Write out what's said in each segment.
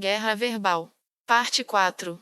Guerra verbal. Parte 4.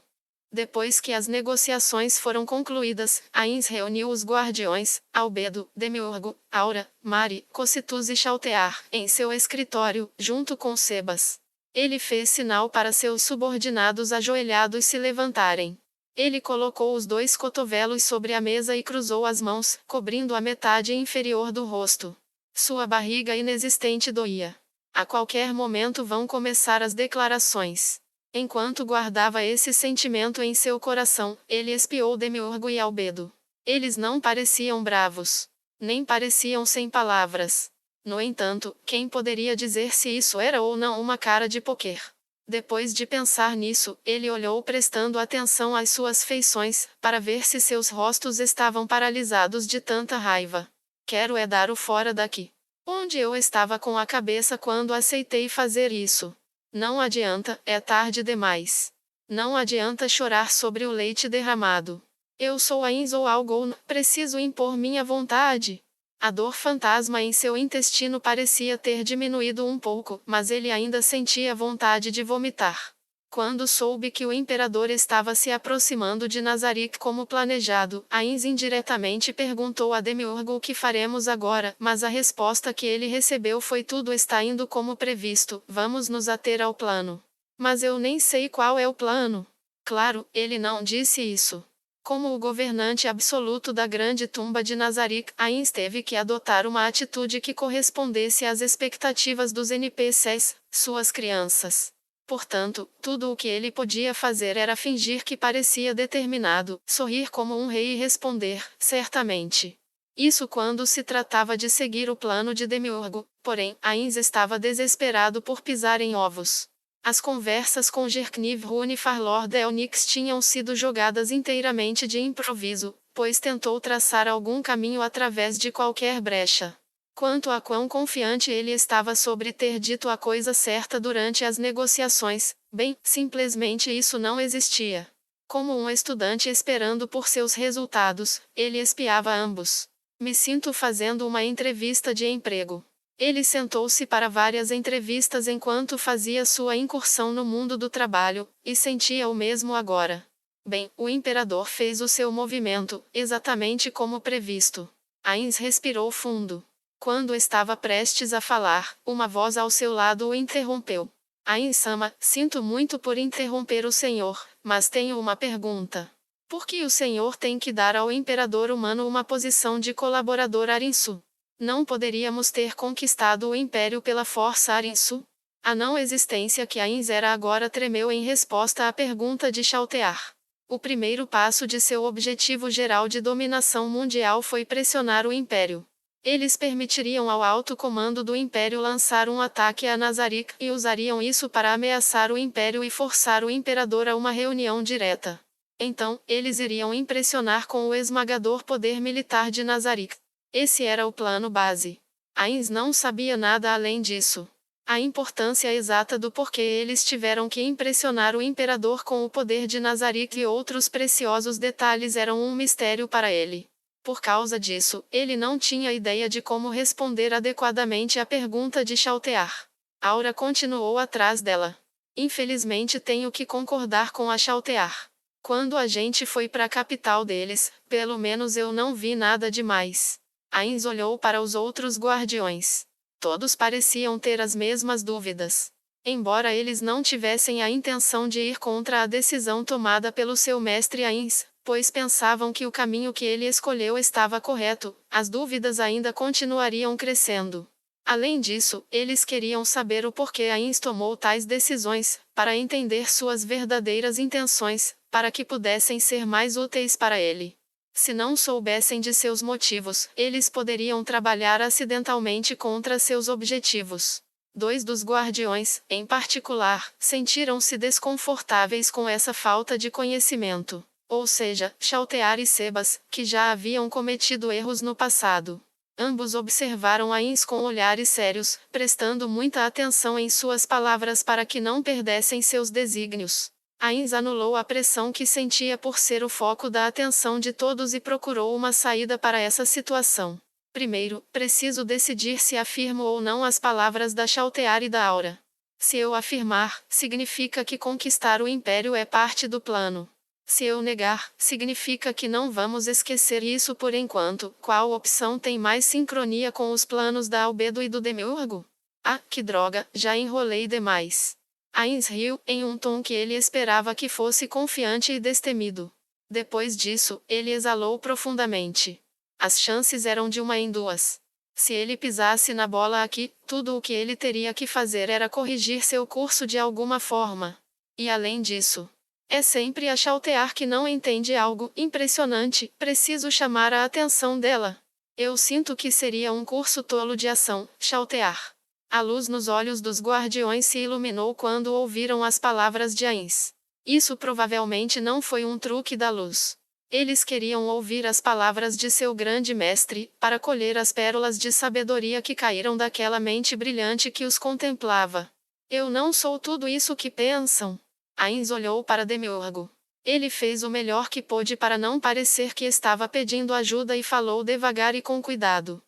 Depois que as negociações foram concluídas, Ains reuniu os guardiões, Albedo, Demiurgo, Aura, Mari, Cocytus e Chaltear, em seu escritório, junto com Sebas. Ele fez sinal para seus subordinados ajoelhados se levantarem. Ele colocou os 2 cotovelos sobre a mesa e cruzou as mãos, cobrindo a metade inferior do rosto. Sua barriga inexistente doía. A qualquer momento vão começar as declarações. Enquanto guardava esse sentimento em seu coração, ele espiou Demiurgo e Albedo. Eles não pareciam bravos. Nem pareciam sem palavras. No entanto, quem poderia dizer se isso era ou não uma cara de poker? Depois de pensar nisso, ele olhou prestando atenção às suas feições, para ver se seus rostos estavam paralisados de tanta raiva. Quero é dar o fora daqui. Onde eu estava com a cabeça quando aceitei fazer isso? Não adianta, é tarde demais. Não adianta chorar sobre o leite derramado. Eu sou Ains ou algo, preciso impor minha vontade. A dor fantasma em seu intestino parecia ter diminuído um pouco, mas ele ainda sentia vontade de vomitar. Quando soube que o imperador estava se aproximando de Nazarick como planejado, Ains indiretamente perguntou a Demiurgo o que faremos agora, mas a resposta que ele recebeu foi: tudo está indo como previsto, vamos nos ater ao plano. Mas eu nem sei qual é o plano. Claro, ele não disse isso. Como o governante absoluto da grande tumba de Nazarick, Ains teve que adotar uma atitude que correspondesse às expectativas dos NPCs, suas crianças. Portanto, tudo o que ele podia fazer era fingir que parecia determinado, sorrir como um rei e responder: certamente. Isso quando se tratava de seguir o plano de Demiurgo, porém, Ains estava desesperado por pisar em ovos. As conversas com Gerkniv Rune Farlord Elnix tinham sido jogadas inteiramente de improviso, pois tentou traçar algum caminho através de qualquer brecha. Quanto a quão confiante ele estava sobre ter dito a coisa certa durante as negociações, bem, simplesmente isso não existia. Como um estudante esperando por seus resultados, ele espiava ambos. Me sinto fazendo uma entrevista de emprego. Ele sentou-se para várias entrevistas enquanto fazia sua incursão no mundo do trabalho, e sentia o mesmo agora. Bem, o imperador fez o seu movimento, exatamente como previsto. Ains respirou fundo. Quando estava prestes a falar, uma voz ao seu lado o interrompeu. Ains-sama, sinto muito por interromper o senhor, mas tenho uma pergunta. Por que o senhor tem que dar ao imperador humano uma posição de colaborador Arinsu? Não poderíamos ter conquistado o império pela força Arinsu? A não existência que Ains era agora tremeu em resposta à pergunta de Chaltear. O primeiro passo de seu objetivo geral de dominação mundial foi pressionar o império. Eles permitiriam ao alto comando do Império lançar um ataque a Nazarick e usariam isso para ameaçar o Império e forçar o Imperador a uma reunião direta. Então, eles iriam impressionar com o esmagador poder militar de Nazarick. Esse era o plano base. Ains não sabia nada além disso. A importância exata do porquê eles tiveram que impressionar o Imperador com o poder de Nazarick e outros preciosos detalhes eram um mistério para ele. Por causa disso, ele não tinha ideia de como responder adequadamente à pergunta de Chaltear. Aura continuou atrás dela. Infelizmente tenho que concordar com a Chaltear. Quando a gente foi para a capital deles, pelo menos eu não vi nada demais. Ains olhou para os outros guardiões. Todos pareciam ter as mesmas dúvidas. Embora eles não tivessem a intenção de ir contra a decisão tomada pelo seu mestre Ains, pois pensavam que o caminho que ele escolheu estava correto, as dúvidas ainda continuariam crescendo. Além disso, eles queriam saber o porquê Ains tomou tais decisões, para entender suas verdadeiras intenções, para que pudessem ser mais úteis para ele. Se não soubessem de seus motivos, eles poderiam trabalhar acidentalmente contra seus objetivos. 2 dos guardiões, em particular, sentiram-se desconfortáveis com essa falta de conhecimento. Ou seja, Chaltear e Sebas, que já haviam cometido erros no passado. Ambos observaram Ains com olhares sérios, prestando muita atenção em suas palavras para que não perdessem seus desígnios. Ains anulou a pressão que sentia por ser o foco da atenção de todos e procurou uma saída para essa situação. Primeiro, preciso decidir se afirmo ou não as palavras da Chaltear e da Aura. Se eu afirmar, significa que conquistar o império é parte do plano. Se eu negar, significa que não vamos esquecer isso por enquanto. Qual opção tem mais sincronia com os planos da Albedo e do Demiurgo? Ah, que droga, já enrolei demais. Ainz riu, em um tom que ele esperava que fosse confiante e destemido. Depois disso, ele exalou profundamente. As chances eram de uma em duas. Se ele pisasse na bola aqui, tudo o que ele teria que fazer era corrigir seu curso de alguma forma. E além disso, é sempre a Chaltear que não entende algo impressionante, preciso chamar a atenção dela. Eu sinto que seria um curso tolo de ação, Chaltear. A luz nos olhos dos guardiões se iluminou quando ouviram as palavras de Ainz. Isso provavelmente não foi um truque da luz. Eles queriam ouvir as palavras de seu grande mestre, para colher as pérolas de sabedoria que caíram daquela mente brilhante que os contemplava. Eu não sou tudo isso que pensam. Ainz olhou para Demiurgo. Ele fez o melhor que pôde para não parecer que estava pedindo ajuda e falou devagar e com cuidado.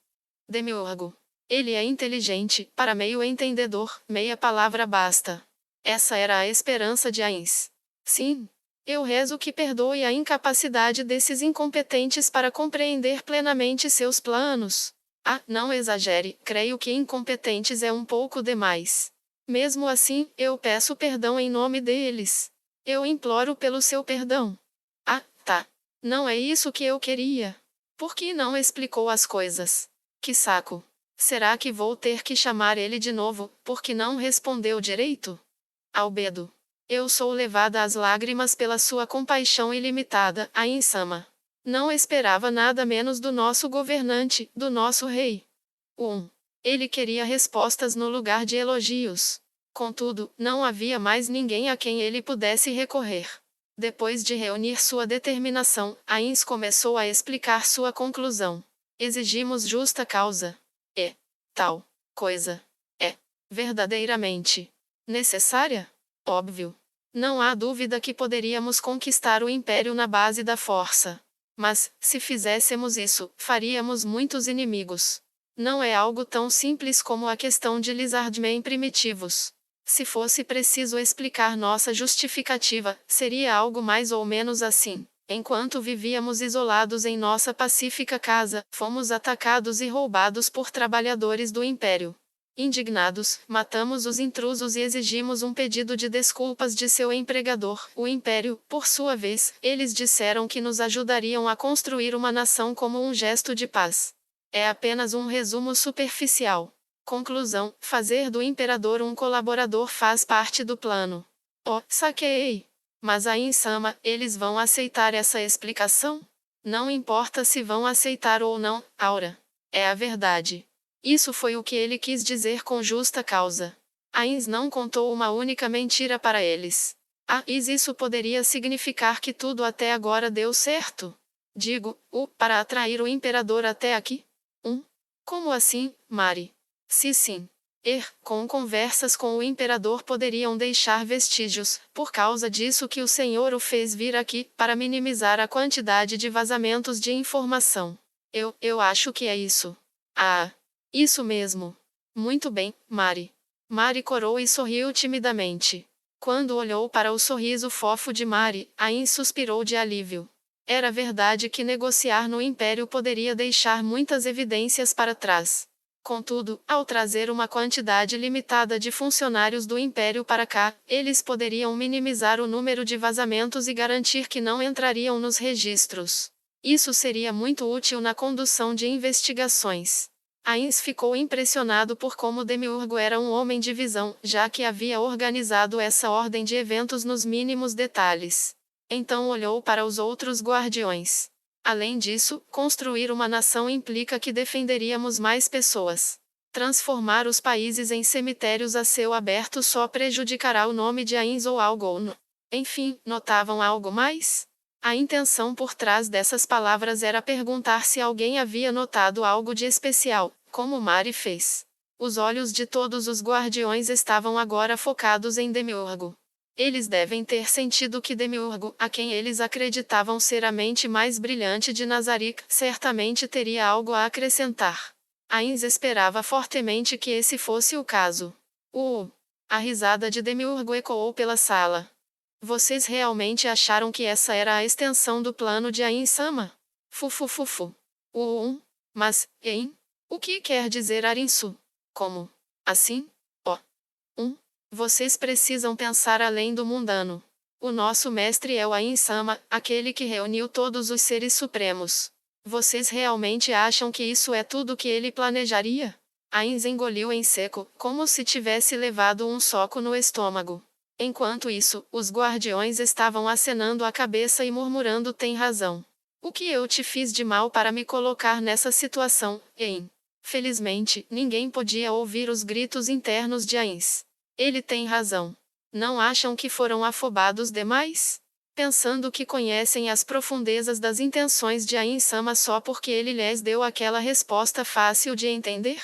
Demiurgo. Ele é inteligente, para meio entendedor, meia palavra basta. Essa era a esperança de Ainz. Sim. Eu rezo que perdoe a incapacidade desses incompetentes para compreender plenamente seus planos. Ah, não exagere, creio que incompetentes é um pouco demais. Mesmo assim, eu peço perdão em nome deles. Eu imploro pelo seu perdão. Ah, tá. Não é isso que eu queria. Por que não explicou as coisas? Que saco. Será que vou ter que chamar ele de novo, porque não respondeu direito? Albedo. Eu sou levada às lágrimas pela sua compaixão ilimitada, Ainz-sama. Não esperava nada menos do nosso governante, do nosso rei. 1. Ele queria respostas no lugar de elogios. Contudo, não havia mais ninguém a quem ele pudesse recorrer. Depois de reunir sua determinação, Ainz começou a explicar sua conclusão. Exigimos justa causa. E tal coisa é verdadeiramente necessária? Óbvio. Não há dúvida que poderíamos conquistar o império na base da força. Mas, se fizéssemos isso, faríamos muitos inimigos. Não é algo tão simples como a questão de Lizardmen primitivos. Se fosse preciso explicar nossa justificativa, seria algo mais ou menos assim. Enquanto vivíamos isolados em nossa pacífica casa, fomos atacados e roubados por trabalhadores do Império. Indignados, matamos os intrusos e exigimos um pedido de desculpas de seu empregador, o Império. Por sua vez, eles disseram que nos ajudariam a construir uma nação como um gesto de paz. É apenas um resumo superficial. Conclusão: fazer do imperador um colaborador faz parte do plano. Oh, saquei! Mas Ainz-sama, eles vão aceitar essa explicação? Não importa se vão aceitar ou não, Aura. É a verdade. Isso foi o que ele quis dizer com justa causa. Ainz não contou uma única mentira para eles. Ah, e isso poderia significar que tudo até agora deu certo? Digo, para atrair o imperador até aqui? Como assim, Mari? Se sim. Com conversas com o imperador poderiam deixar vestígios, por causa disso que o senhor o fez vir aqui, para minimizar a quantidade de vazamentos de informação. Eu acho que é isso. Ah. Isso mesmo. Muito bem, Mari. Mari corou e sorriu timidamente. Quando olhou para o sorriso fofo de Mari, Ainz suspirou de alívio. Era verdade que negociar no Império poderia deixar muitas evidências para trás. Contudo, ao trazer uma quantidade limitada de funcionários do Império para cá, eles poderiam minimizar o número de vazamentos e garantir que não entrariam nos registros. Isso seria muito útil na condução de investigações. Ainz ficou impressionado por como Demiurgo era um homem de visão, já que havia organizado essa ordem de eventos nos mínimos detalhes. Então olhou para os outros guardiões. Além disso, construir uma nação implica que defenderíamos mais pessoas. Transformar os países em cemitérios a céu aberto só prejudicará o nome de Ainz ou Algon. Enfim, notavam algo mais? A intenção por trás dessas palavras era perguntar se alguém havia notado algo de especial, como Mari fez. Os olhos de todos os guardiões estavam agora focados em Demiurgo. Eles devem ter sentido que Demiurgo, a quem eles acreditavam ser a mente mais brilhante de Nazarick, certamente teria algo a acrescentar. Ainz esperava fortemente que esse fosse o caso. A risada de Demiurgo ecoou pela sala. Vocês realmente acharam que essa era a extensão do plano de Ain-sama? Fufufufu. Mas, hein? O que quer dizer Arinsu? Como? Assim? Oh. Vocês precisam pensar além do mundano. O nosso mestre é o Ain-sama, aquele que reuniu todos os seres supremos. Vocês realmente acham que isso é tudo que ele planejaria? Ainz engoliu em seco, como se tivesse levado um soco no estômago. Enquanto isso, os guardiões estavam acenando a cabeça e murmurando: tem razão. O que eu te fiz de mal para me colocar nessa situação, hein? Felizmente, ninguém podia ouvir os gritos internos de Ainz. Ele tem razão. Não acham que foram afobados demais? Pensando que conhecem as profundezas das intenções de Ain-sama só porque ele lhes deu aquela resposta fácil de entender?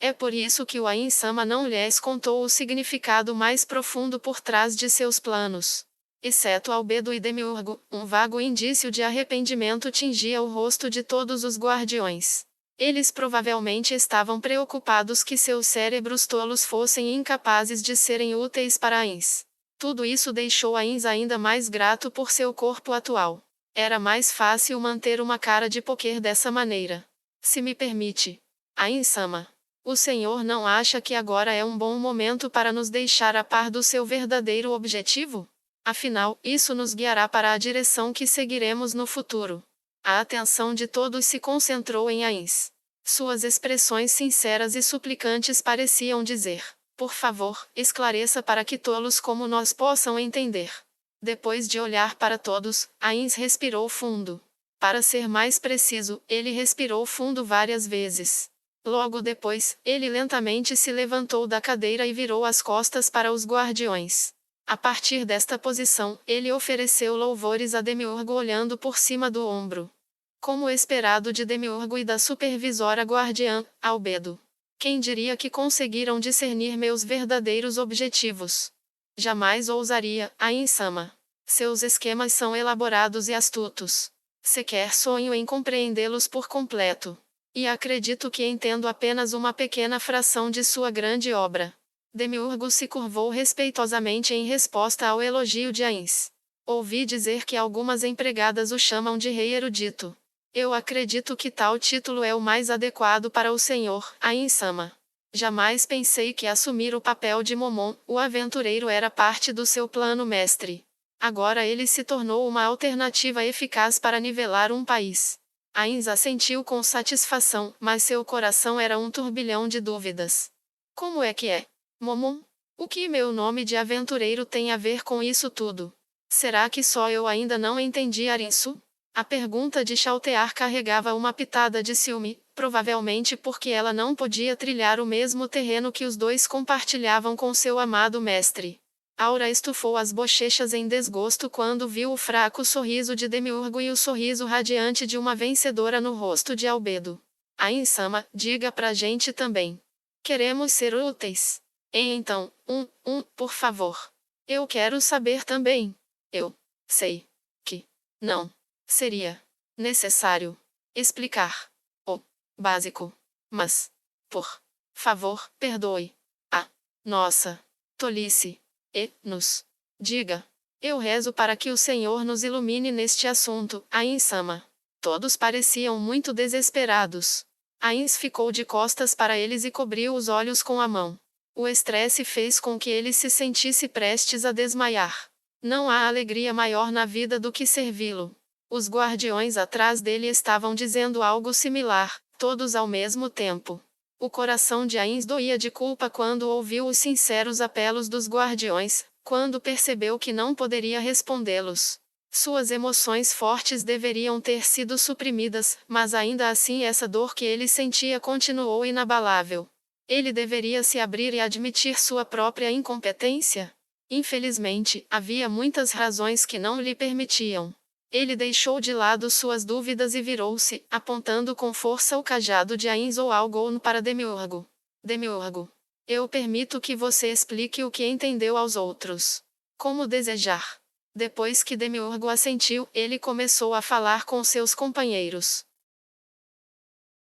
É por isso que o Ain-sama não lhes contou o significado mais profundo por trás de seus planos. Exceto Albedo e Demiurgo, um vago indício de arrependimento tingia o rosto de todos os guardiões. Eles provavelmente estavam preocupados que seus cérebros tolos fossem incapazes de serem úteis para Ainz. Tudo isso deixou Ainz ainda mais grato por seu corpo atual. Era mais fácil manter uma cara de poker dessa maneira. Se me permite. Ain-sama. O senhor não acha que agora é um bom momento para nos deixar a par do seu verdadeiro objetivo? Afinal, isso nos guiará para a direção que seguiremos no futuro. A atenção de todos se concentrou em Ainz. Suas expressões sinceras e suplicantes pareciam dizer: por favor, esclareça para que tolos como nós possam entender. Depois de olhar para todos, Ainz respirou fundo. Para ser mais preciso, ele respirou fundo várias vezes. Logo depois, ele lentamente se levantou da cadeira e virou as costas para os guardiões. A partir desta posição, ele ofereceu louvores a Demiurgo olhando por cima do ombro. Como esperado de Demiurgo e da supervisora guardiã, Albedo. Quem diria que conseguiram discernir meus verdadeiros objetivos? Jamais ousaria, Ain-sama. Seus esquemas são elaborados e astutos. Sequer sonho em compreendê-los por completo. E acredito que entendo apenas uma pequena fração de sua grande obra. Demiurgo se curvou respeitosamente em resposta ao elogio de Ainz. Ouvi dizer que algumas empregadas o chamam de rei erudito. Eu acredito que tal título é o mais adequado para o senhor, Ain-sama. Jamais pensei que assumir o papel de Momon, o aventureiro, era parte do seu plano mestre. Agora ele se tornou uma alternativa eficaz para nivelar um país. Ainz assentiu com satisfação, mas seu coração era um turbilhão de dúvidas. Como é que é? Momon? O que meu nome de aventureiro tem a ver com isso tudo? Será que só eu ainda não entendi Arinsu? A pergunta de Chaltear carregava uma pitada de ciúme, provavelmente porque ela não podia trilhar o mesmo terreno que os dois compartilhavam com seu amado mestre. Aura estufou as bochechas em desgosto quando viu o fraco sorriso de Demiurgo e o sorriso radiante de uma vencedora no rosto de Albedo. Ain-sama, diga pra gente também. Queremos ser úteis. E então, por favor. Eu quero saber também. Eu sei que não seria necessário explicar o básico. Mas, por favor, perdoe a nossa tolice. E nos diga. Eu rezo para que o Senhor nos ilumine neste assunto, Ain-sama. Todos pareciam muito desesperados. Ainz ficou de costas para eles e cobriu os olhos com a mão. O estresse fez com que ele se sentisse prestes a desmaiar. Não há alegria maior na vida do que servi-lo. Os guardiões atrás dele estavam dizendo algo similar, todos ao mesmo tempo. O coração de Ainz doía de culpa quando ouviu os sinceros apelos dos guardiões, quando percebeu que não poderia respondê-los. Suas emoções fortes deveriam ter sido suprimidas, mas ainda assim essa dor que ele sentia continuou inabalável. Ele deveria se abrir e admitir sua própria incompetência? Infelizmente, havia muitas razões que não lhe permitiam. Ele deixou de lado suas dúvidas e virou-se, apontando com força o cajado de Ainz ou Algon para Demiurgo. Demiurgo. Eu permito que você explique o que entendeu aos outros. Como desejar. Depois que Demiurgo assentiu, ele começou a falar com seus companheiros.